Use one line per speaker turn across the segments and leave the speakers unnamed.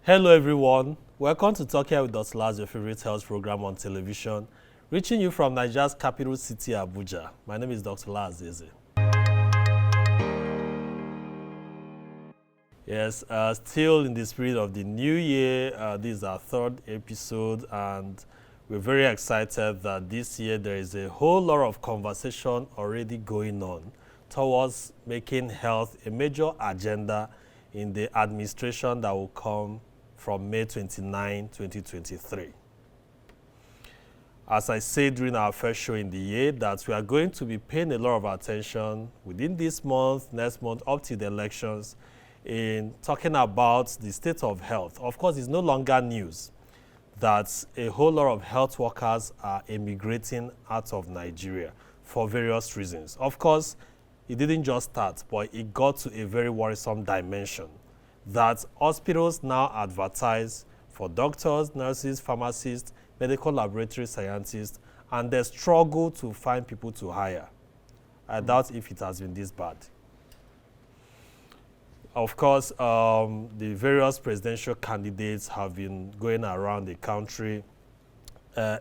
Hello everyone, welcome to Talk Here with Dr. Laz, your favorite health program on television, reaching you from Nigeria's capital city, Abuja. My name is Dr. Laz. Yes, still in the spirit of the new year, this is our third episode and we're very excited that this year there is a whole lot of conversation already going on towards making health a major agenda in the administration that will come from May 29, 2023. As I said during our first show in the year, that we are going to be paying a lot of attention within this month, next month, up to the elections, in talking about the state of health. Of course, it's no longer news that a whole lot of health workers are emigrating out of Nigeria for various reasons. Of course, it didn't just start, but it got to a very worrisome dimension that hospitals now advertise for doctors, nurses, pharmacists, medical laboratory scientists, and they struggle to find people to hire. I doubt if it has been this bad. Of course, the various presidential candidates have been going around the country,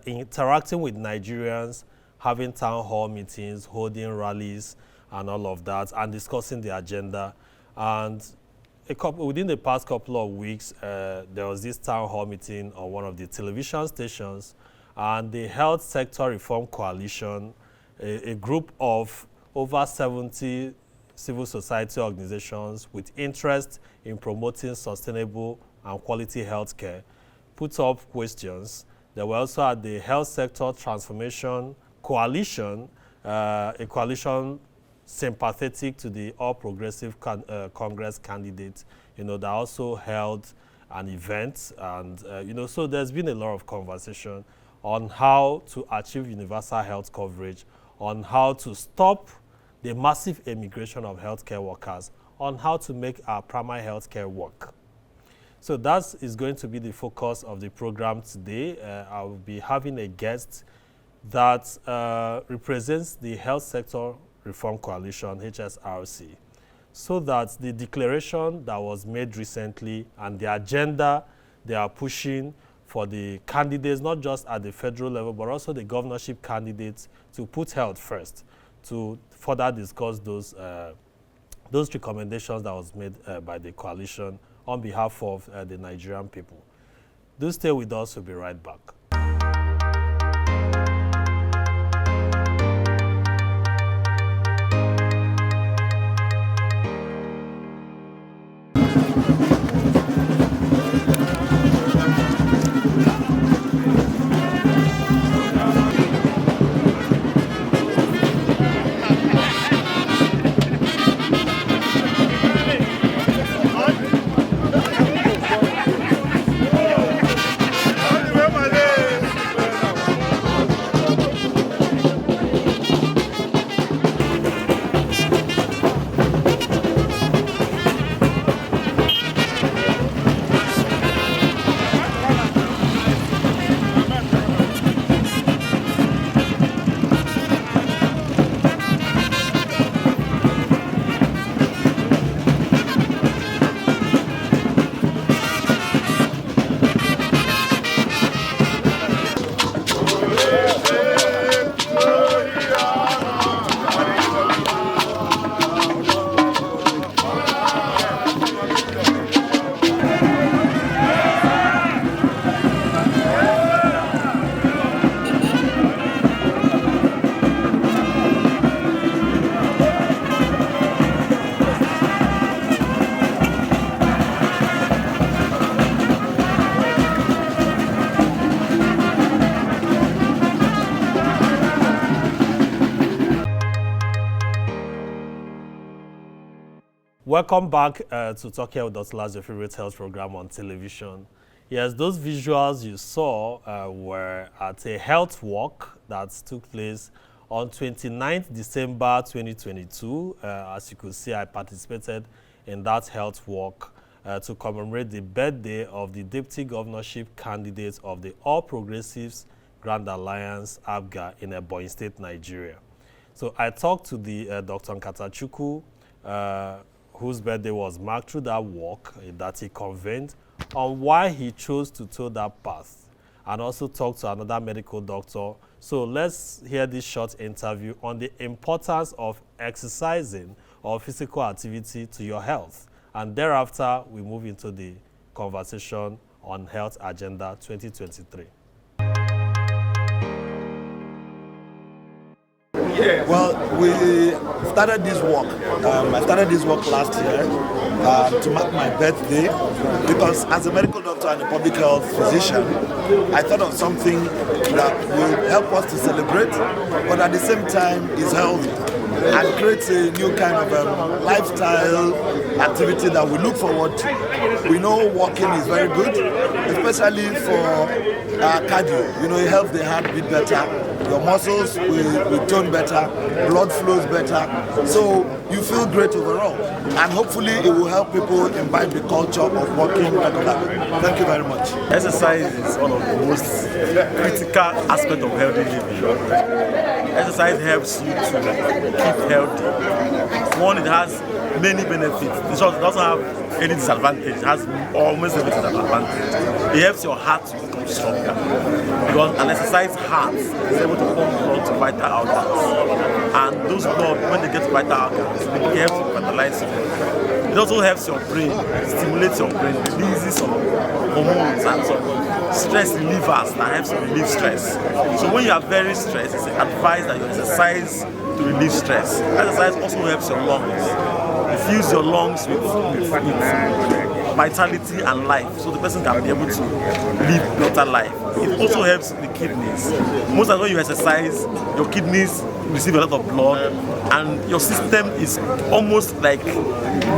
interacting with Nigerians, having town hall meetings, holding rallies, and all of that, and discussing the agenda. And within the past couple of weeks, there was this town hall meeting on one of the television stations, and the Health Sector Reform Coalition, a group of over 70 civil society organizations with interest in promoting sustainable and quality healthcare, put up questions. They were also at the Health Sector Transformation Coalition, a coalition sympathetic to the All Progressive Congress candidate, that also held an event. And, so there's been a lot of conversation on how to achieve universal health coverage, on how to stop the massive immigration of healthcare workers, on how to make our primary healthcare work. So that is going to be the focus of the program today. I will be having a guest that represents the Health Sector Reform Coalition, HSRC, so that the declaration that was made recently and the agenda they are pushing for the candidates, not just at the federal level, but also the governorship candidates, to put health first, to further discuss those recommendations that was made by the coalition on behalf of the Nigerian people. Do stay with us, we'll be right back. Welcome back to Talk Here with Dr. Laz, your favorite health program on television. Yes, those visuals you saw were at a health walk that took place on 29th December 2022. As you could see, I participated in that health walk to commemorate the birthday of the deputy governorship candidate of the All Progressives Grand Alliance, ABGA, in Ebonyi State, Nigeria. So I talked to the Dr. Nwani-Chuku, whose birthday was marked through that walk that he convened on why he chose to toe that path and also talk to another medical doctor. So let's hear this short interview on the importance of exercising or physical activity to your health. And thereafter, we move into the conversation on Health Agenda 2023.
Well, we started this work. I started this work last year to mark my birthday because as a medical doctor and a public health physician, I thought of something that will help us to celebrate, but at the same time is healthy and creates a new kind of lifestyle activity that we look forward to. We know walking is very good, especially for cardio. You know, it helps the heart beat better. Your muscles will tone better, blood flows better, so you feel great overall. And hopefully it will help people imbibe the culture of walking regularly. Thank you very much.
Exercise is one of the most critical aspects of healthy living. Exercise helps you to keep healthy. One, it has many benefits. It doesn't have any disadvantage. It has almost every disadvantage. It helps your heart to become stronger because an exercise heart is able to pump blood to vital organs, and those blood, when they get to vital organs, it helps to revitalise them. It also helps your brain, stimulates your brain, releases some hormones and some stress relievers that helps you relieve stress. So when you are very stressed, it's advised that you exercise to relieve stress. Exercise also helps your lungs. It fills your lungs with vitality and life, so the person can be able to live better life. It also helps the kidneys. Most of the time when you exercise, your kidneys receive a lot of blood and your system is almost like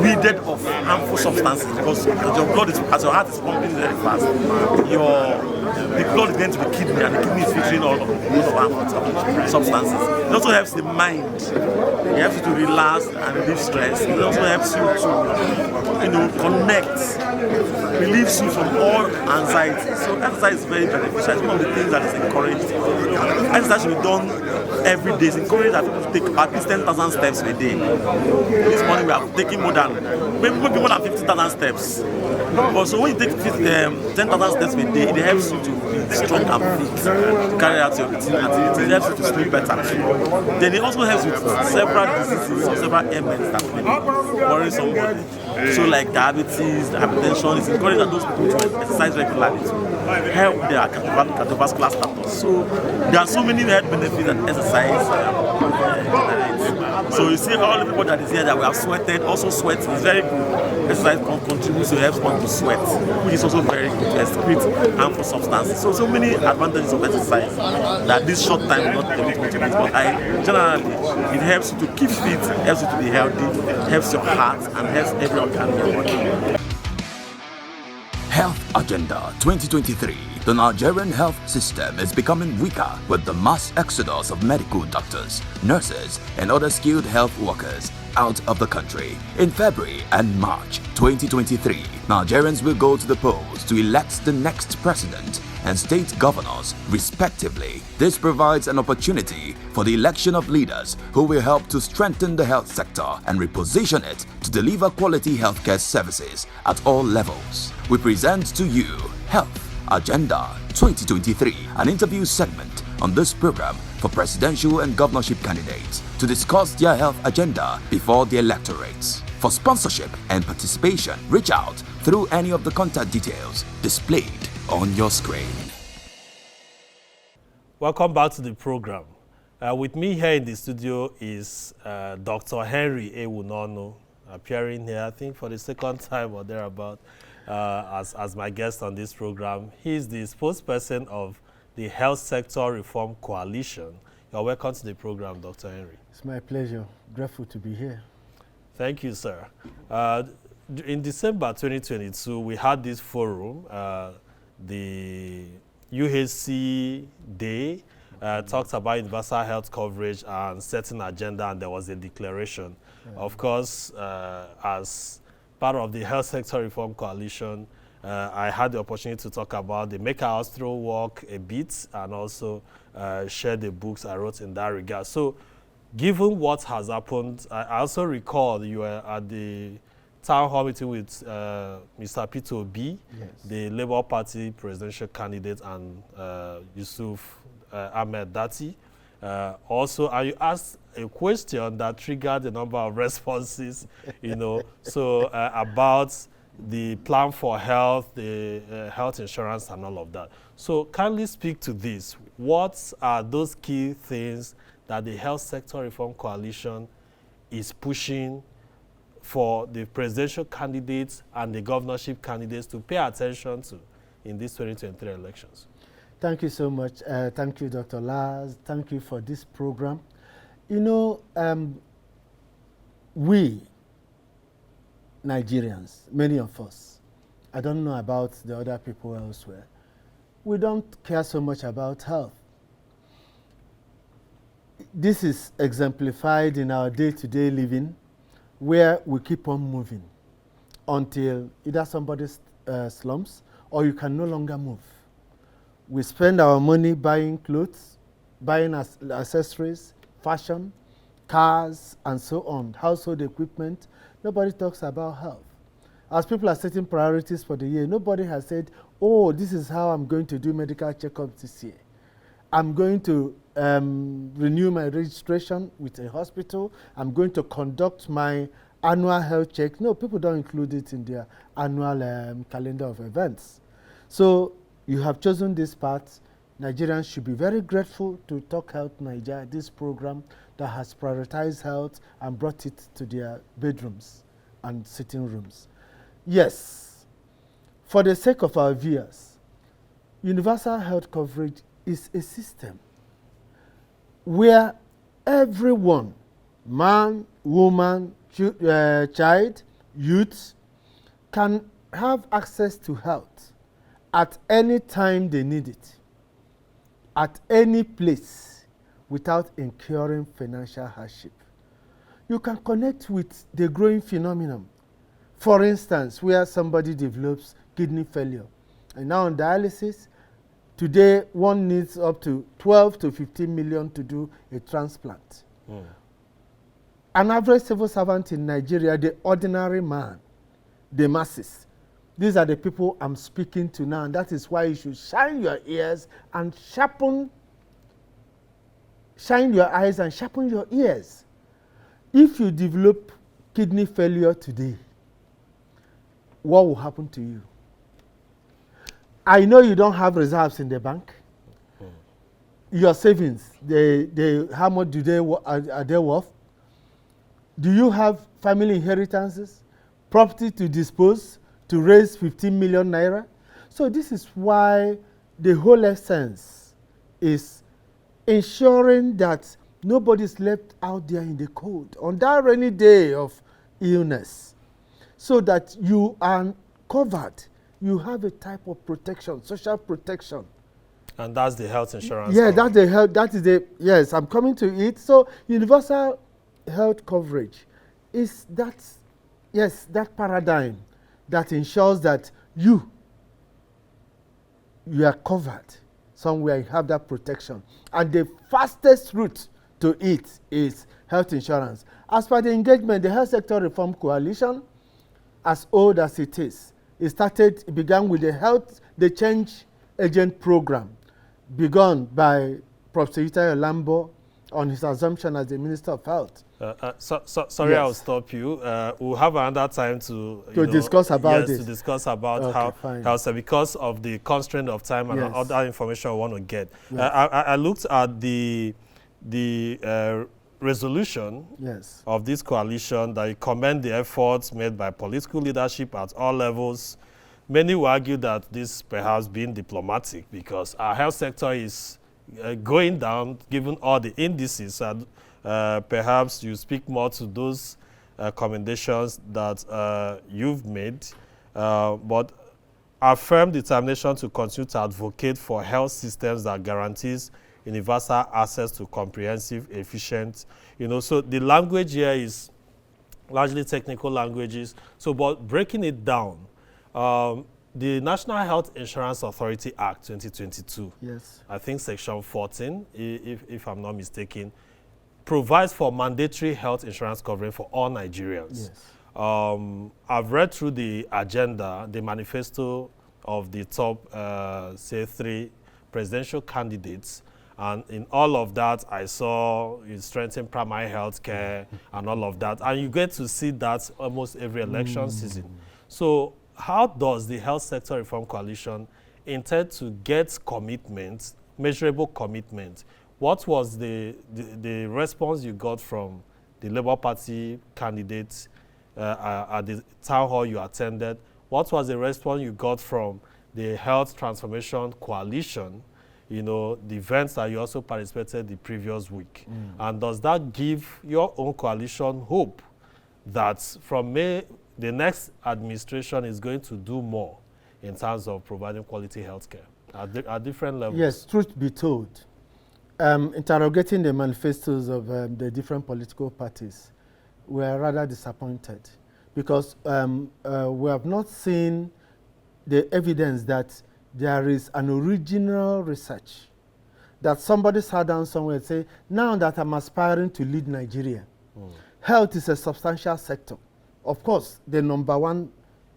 weeded of harmful substances because your blood is, as your heart is pumping very fast, the blood is going to the kidney and the kidney is filtering all of harmful substances. It also helps the mind. It helps you to relax and relieve stress. It also helps you to connect, relieves you from all anxiety. So exercise is very beneficial. It's one of the things that is encouraged. Exercise should be done every day. It's encouraged that people take at least 10,000 steps a day. This morning we are taking maybe more than 50,000 steps. But so when you take 10,000 steps a day, it helps you to be strong and fit, to carry out your routine activities. It helps you to sleep better. Then it also helps with several diseases or several ailments that may worry somebody. So like diabetes, hypertension, it's encouraged that those people to exercise regularly to help their cardiovascular status. So there are so many health benefits that exercise generates. So you see all the people that is here that we have sweated, also sweat is very good. Exercise contributes to help one to sweat, which is also very good to excrete harmful substances. So many advantages of exercise that this short time will not be able to contribute. But generally, it helps you to keep fit, helps you to be healthy, helps your heart, and helps every organ in your body.
Health Agenda 2023. The Nigerian health system is becoming weaker with the mass exodus of medical doctors, nurses, and other skilled health workers out of the country. In February and March 2023, Nigerians will go to the polls to elect the next president and state governors, respectively. This provides an opportunity for the election of leaders who will help to strengthen the health sector and reposition it to deliver quality healthcare services at all levels. We present to you Health Agenda 2023, an interview segment on this program for presidential and governorship candidates to discuss their health agenda before the electorates. For sponsorship and participation, reach out through any of the contact details displayed on your screen.
Welcome back to the program. With me here in the studio is Dr. Henry Ewunonu, appearing here, I think, for the second time or thereabout, as my guest on this program. He is the spokesperson of the Health Sector Reform Coalition. You're welcome to the program, Dr. Henry.
It's my pleasure. Grateful to be here.
Thank you, sir. In December 2022, we had this forum, the UHC Day, talked about universal health coverage and setting agenda, and there was a declaration. Of course, as part of the Health Sector Reform Coalition, I had the opportunity to talk about the Make Our House Through work a bit and also share the books I wrote in that regard. So given what has happened, I also recall you were at the town hall meeting with Mr. Peter Obi,
Yes.
the Labour Party presidential candidate, and Yusuf Ahmed Dati. Also, and you asked a question that triggered a number of responses, so about the plan for health, the health insurance and all of that. So kindly speak to this. What are those key things that the Health Sector Reform Coalition is pushing for the presidential candidates and the governorship candidates to pay attention to in these 2023 elections?
Thank you so much. Thank you, Dr. Lars. Thank you for this program. We Nigerians, many of us, I don't know about the other people elsewhere, we don't care so much about health. This is exemplified in our day-to-day living, where we keep on moving until either somebody slumps or you can no longer move. We spend our money buying clothes, buying accessories, fashion, cars, and so on, household equipment. Nobody talks about health. As people are setting priorities for the year, nobody has said, oh, this is how I'm going to do medical checkups this year. I'm going to renew my registration with a hospital. I'm going to conduct my annual health check. No, people don't include it in their annual calendar of events. So you have chosen this path. Nigerians should be very grateful to Talk Health Nigeria, this program that has prioritized health and brought it to their bedrooms and sitting rooms. Yes, for the sake of our viewers, universal health coverage is a system where everyone, man, woman, child, youth, can have access to health at any time they need it, at any place, without incurring financial hardship. You can connect with the growing phenomenon. For instance, where somebody develops kidney failure and now on dialysis, today one needs up to 12 to 15 million to do a transplant. An average civil servant in Nigeria, the ordinary man, the masses, these are the people I'm speaking to now, and that is why you should shine your ears and shine your eyes and sharpen your ears. If you develop kidney failure today, what will happen to you? I know you don't have reserves in the bank. Your savings, how much are they worth? Do you have family inheritances, property to dispose to raise 15 million naira? So this is why the whole essence is ensuring that nobody is left out there in the cold on that rainy day of illness, so that you are covered. You have a type of protection, social protection.
And that's the health insurance.
Yeah, that's the health. That is the, yes, I'm coming to it. So universal health coverage is that, yes, that paradigm that ensures that you are covered somewhere, you have that protection. And the fastest route to it is health insurance. As per the engagement, the Health Sector Reform Coalition, as old as it is, it began with the Change Agent Program, begun by Professor Itai Olambo on his assumption as the Minister of Health.
Sorry, yes. I'll stop you. We'll have another time to
discuss about this.
To discuss about how because of the constraint of time and other information I want to get. Yes. I looked at the resolution of this coalition that commend the efforts made by political leadership at all levels. Many will argue that this perhaps being diplomatic because our health sector is going down given all the indices, and perhaps you speak more to those commendations that you've made, but our firm determination to continue to advocate for health systems that guarantees universal access to comprehensive, efficient, so the language here is largely technical languages. So, but breaking it down, the National Health Insurance Authority Act 2022, I think Section 14, if I'm not mistaken, provides for mandatory health insurance coverage for all Nigerians. I've read through the agenda, the manifesto of the top, say, 3 presidential candidates. And in all of that, I saw you strengthen primary health care and all of that. And you get to see that almost every election season. So how does the Health Sector Reform Coalition intend to get commitment, measurable commitment? What was the response you got from the Labour Party candidates at the town hall you attended? What was the response you got from the Health Transformation Coalition, you know, the events that you also participated the previous week? And does that give your own coalition hope that from May, the next administration is going to do more in terms of providing quality health care at different levels?
Yes, truth be told, interrogating the manifestos of the different political parties, we are rather disappointed because we have not seen the evidence that there is an original research, that somebody sat down somewhere and say, now that I'm aspiring to lead Nigeria, health is a substantial sector. Of course, the #1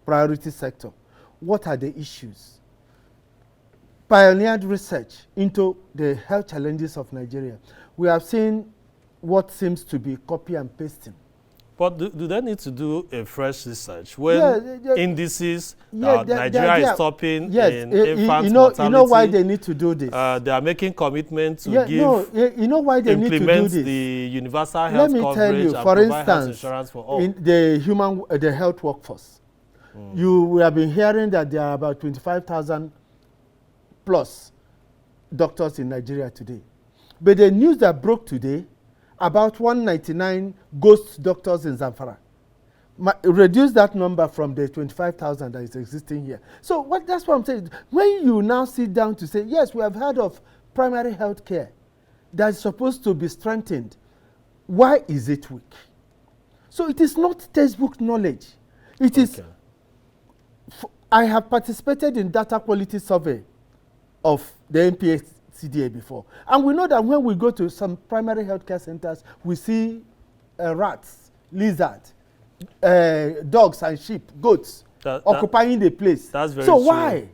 priority sector. What are the issues? Pioneered research into the health challenges of Nigeria. We have seen what seems to be copy and pasting.
But do they need to do a fresh research when indices Nigeria is topping in infant mortality?
You know why they need to do this?
They are making commitment to
you know why they need to do this?
The universal health coverage.
Let me tell you,
and
for
provide health
instance,
insurance for all.
in the health workforce, we have been hearing that there are about 25,000 plus doctors in Nigeria today. But the news that broke today, about 199 ghost doctors in Zamfara. Reduce that number from the 25,000 that is existing here. So that's what I'm saying. When you now sit down to say, yes, we have heard of primary health care that is supposed to be strengthened, why is it weak? So it is not textbook knowledge. It is. I have participated in data quality survey of the NPHCDA before. And we know that when we go to some primary healthcare centers, we see rats, lizards, dogs and sheep, goats occupying the place.
That's very
so
true.
Why?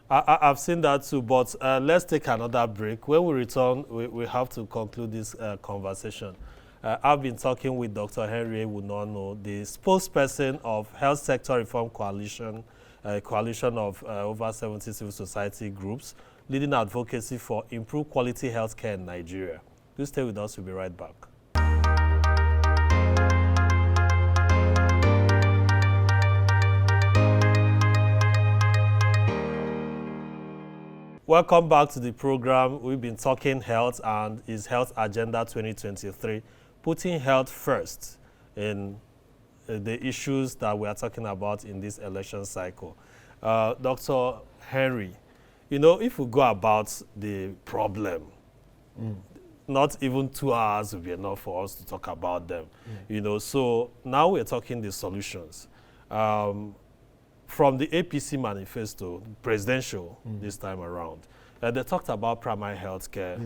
I've seen that too, but let's take another break. When we return, we have to conclude this conversation. I've been talking with Dr. Henry Ewunonu, the spokesperson of Health Sector Reform Coalition, a coalition of over 70 civil society groups, leading advocacy for improved quality health care in Nigeria. Do stay with us, we'll be right back. Welcome back to the program. We've been talking health and is Health Agenda 2023, putting health first in the issues that we are talking about in this election cycle. Dr. Henry, you know, if we go about the problem, not even 2 hours will be enough for us to talk about them. You know, so now we're talking the solutions. From the APC manifesto, presidential this time around, they talked about primary health care,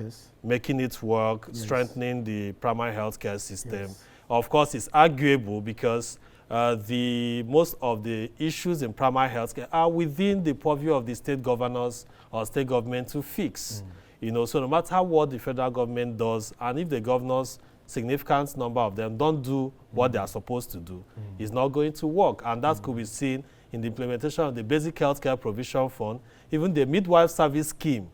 making it work, strengthening the primary health care system. Of course, it's arguable because most of the issues in primary health care are within the purview of the state governors or state government to fix. You know, so no matter what the federal government does, and if the governors, significant number of them, don't do what they are supposed to do, it's not going to work. And that could be seen in the implementation of the Basic Healthcare Provision Fund. Even the midwife service scheme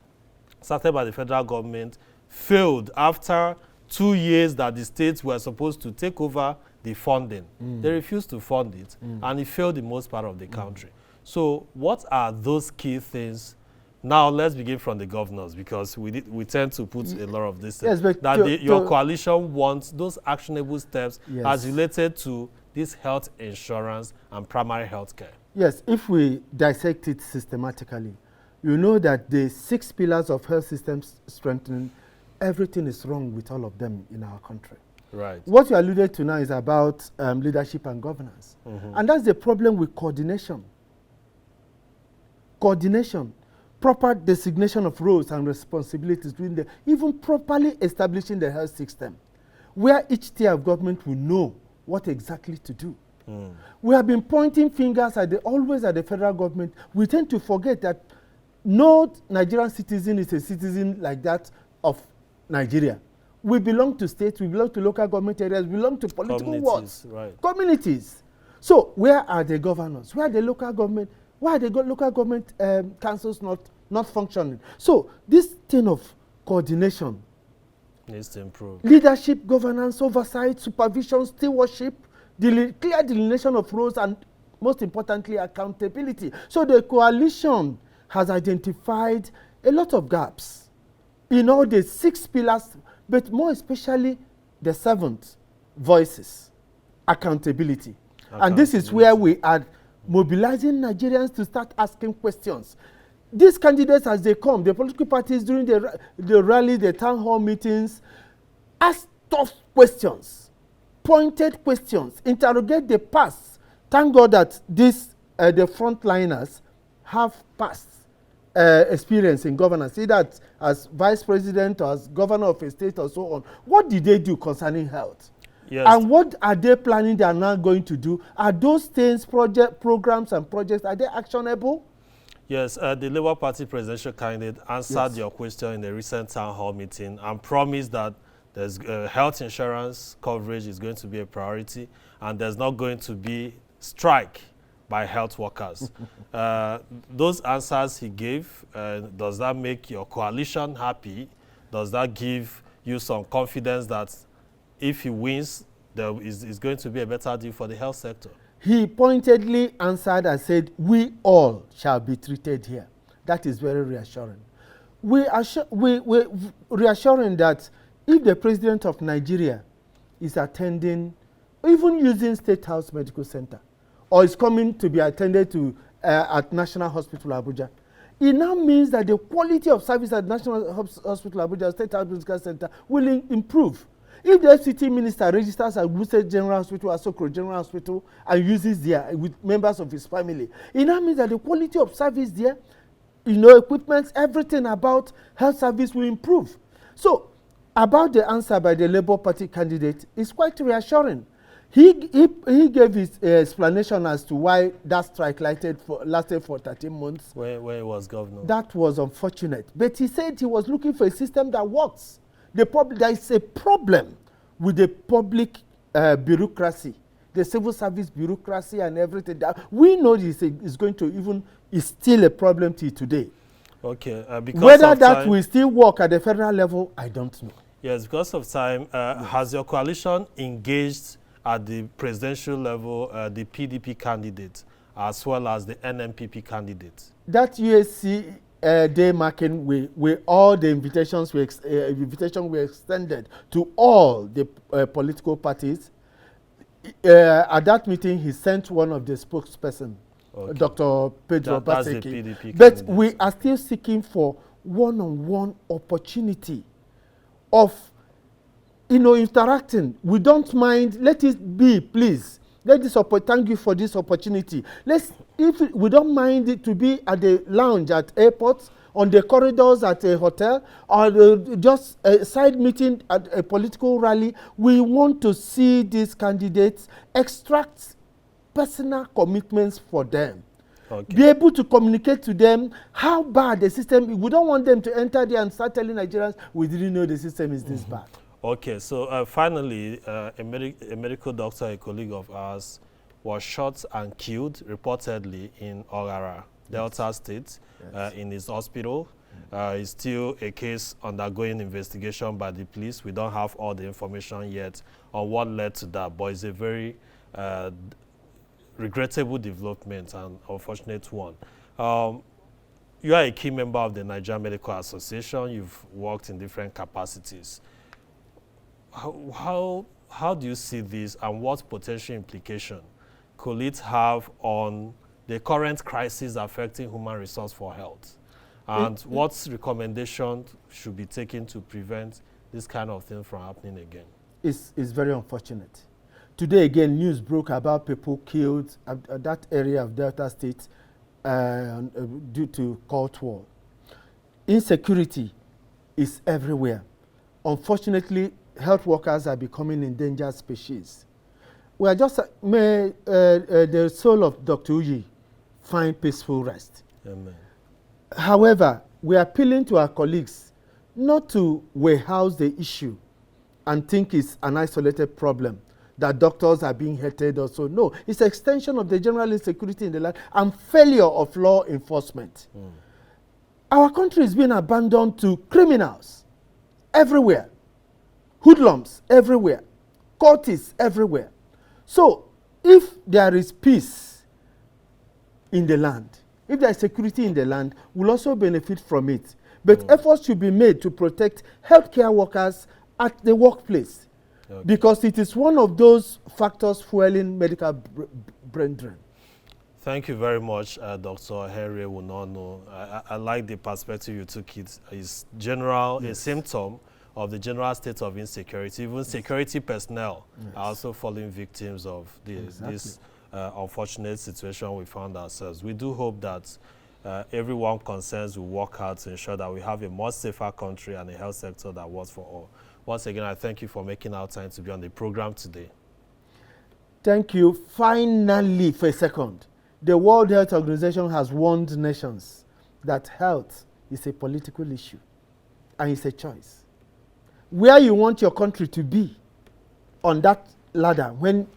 started by the federal government failed after 2 years that the states were supposed to take over the funding. They refused to fund it, and it failed in most part of the country. So what are those key things? Now let's begin from the governors, because we tend to put a lot of this your coalition wants those actionable steps as related to this health insurance and primary health care.
Yes, if we dissect it systematically, you know that the 6 pillars of health systems strengthening, everything is wrong with all of them in our country.
Right.
What you alluded to now is about leadership and governance. And that's the problem with coordination. Coordination, proper designation of roles and responsibilities, even properly establishing the health system, where each tier of government will know what exactly to do. We have been pointing fingers always at the federal government. We tend to forget that no Nigerian citizen is a citizen like that of Nigeria. We belong to states, we belong to local government areas, we belong to political wards, communities. So where are the governors? Where are the local government? Why are the local government councils not functioning? So this thing of coordination
needs to improve.
Leadership, governance, oversight, supervision, stewardship, clear delineation of roles, and most importantly, accountability. So the coalition has identified a lot of gaps in all the 6 pillars, but more especially the 7th, voices, accountability. And this is where we are mobilizing Nigerians to start asking questions. These candidates, as they come, the political parties during the rally, the town hall meetings, ask tough questions, pointed questions, interrogate the past. Thank God that the frontliners have past experience in governance, either as vice president or as governor of a state or so on. What did they do concerning health?
Yes.
And what are they planning they are now going to do? Are those things, programs and projects, are they actionable?
Yes, the Labour Party presidential candidate answered your question in the recent town hall meeting and promised that there's health insurance coverage is going to be a priority and there's not going to be strike by health workers. Those answers he gave, does that make your coalition happy? Does that give you some confidence that if he wins, there is going to be a better deal for the health sector?
He pointedly answered and said, we all shall be treated here. That is very reassuring. We're reassuring that if the president of Nigeria is attending, even using State House Medical Center, or is coming to be attended to at National Hospital Abuja, it now means that the quality of service at National Hospital Abuja, State House Medical Center, will improve. If the FCT minister registers at Wuse General Hospital, Asokoro General Hospital, and uses there with members of his family, it now means that the quality of service there, equipment, everything about health service will improve. So, about the answer by the Labour Party candidate is quite reassuring. He gave his explanation as to why that strike lasted for 13 months.
Where he was governor.
That was unfortunate. But he said he was looking for a system that works. There is a problem with the public bureaucracy, the civil service bureaucracy and everything. That we know is still a problem till today.
Okay. Because
whether that will still work at the federal level, I don't know.
Yes, because of time, has your coalition engaged at the presidential level the PDP candidate as well as the NMPP candidate?
That USC day marking, we all the invitations were extended to all the political parties. At that meeting, he sent one of the spokesperson, Dr. Pedro Baseki. But we are still seeking for one-on-one opportunity of interacting. We don't mind. Let it be, please. Thank you for this opportunity. We don't mind it to be at the lounge at airports, on the corridors at a hotel, or just a side meeting at a political rally. We want to see these candidates extract personal commitments for them. Be able to communicate to them how bad the system is. We don't want them to enter there and start telling Nigerians, we didn't know the system is this bad. Okay, so finally, a medical doctor, a colleague of ours, was shot and killed, reportedly, in Ogara, Delta State, in his hospital. It's still a case undergoing investigation by the police. We don't have all the information yet on what led to that, but it's a very regrettable development and unfortunate one. You are a key member of the Nigerian Medical Association. You've worked in different capacities. How do you see this, and what potential implication could it have on the current crisis affecting human resource for health? And what recommendations should be taken to prevent this kind of thing from happening again? It's very unfortunate. Today again, news broke about people killed at that area of Delta State due to Cold War. Insecurity is everywhere. Unfortunately, health workers are becoming endangered species. we are just, may the soul of Dr. Uyi find peaceful rest.
Amen.
However, we are appealing to our colleagues not to warehouse the issue and think it's an isolated problem, that doctors are being hated or so. No, it's an extension of the general insecurity in the land and failure of law enforcement. Our country is being abandoned to criminals everywhere, hoodlums everywhere, cultists everywhere. So if there is peace in the land, if there is security in the land, we'll also benefit from it. But efforts should be made to protect healthcare workers at the workplace, because it is one of those factors fueling medical brain drain.
Thank you very much, Dr. Henry Ewunonu. I like the perspective you took. It's general, a symptom of the general state of insecurity. Even security personnel are also falling victims of this unfortunate situation we found ourselves. We do hope that everyone concerned will work hard to ensure that we have a more safer country and a health sector that works for all. Once again, I thank you for making our time to be on the program today.
Thank you. Finally, for a second, the World Health Organization has warned nations that health is a political issue and it's a choice. Where you want your country to be on that ladder when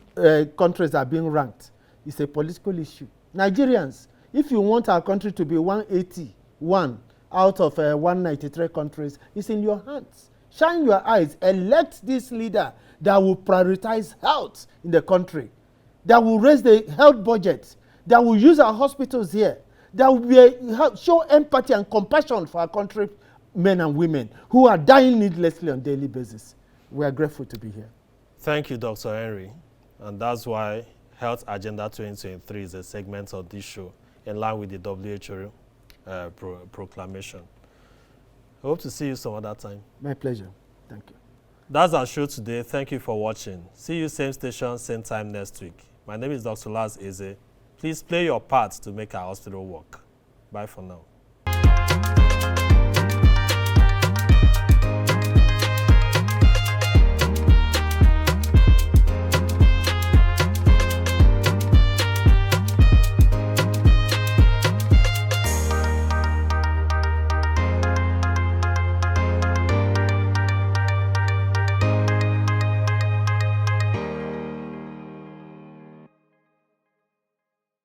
countries are being ranked is a political issue. Nigerians, if you want our country to be 181 out of 193 countries, it's in your hands. Shine your eyes, elect this leader that will prioritize health in the country, that will raise the health budget, that will use our hospitals here, that will show empathy and compassion for our country men and women who are dying needlessly on a daily basis. We are grateful to be here.
Thank you, Dr. Henry. And that's why Health Agenda 2023 is a segment of this show in line with the WHO proclamation. I hope to see you some other time.
My pleasure. Thank you.
That's our show today. Thank you for watching. See you same station, same time next week. My name is Dr. Laz Eze. Please play your part to make our hospital work. Bye for now.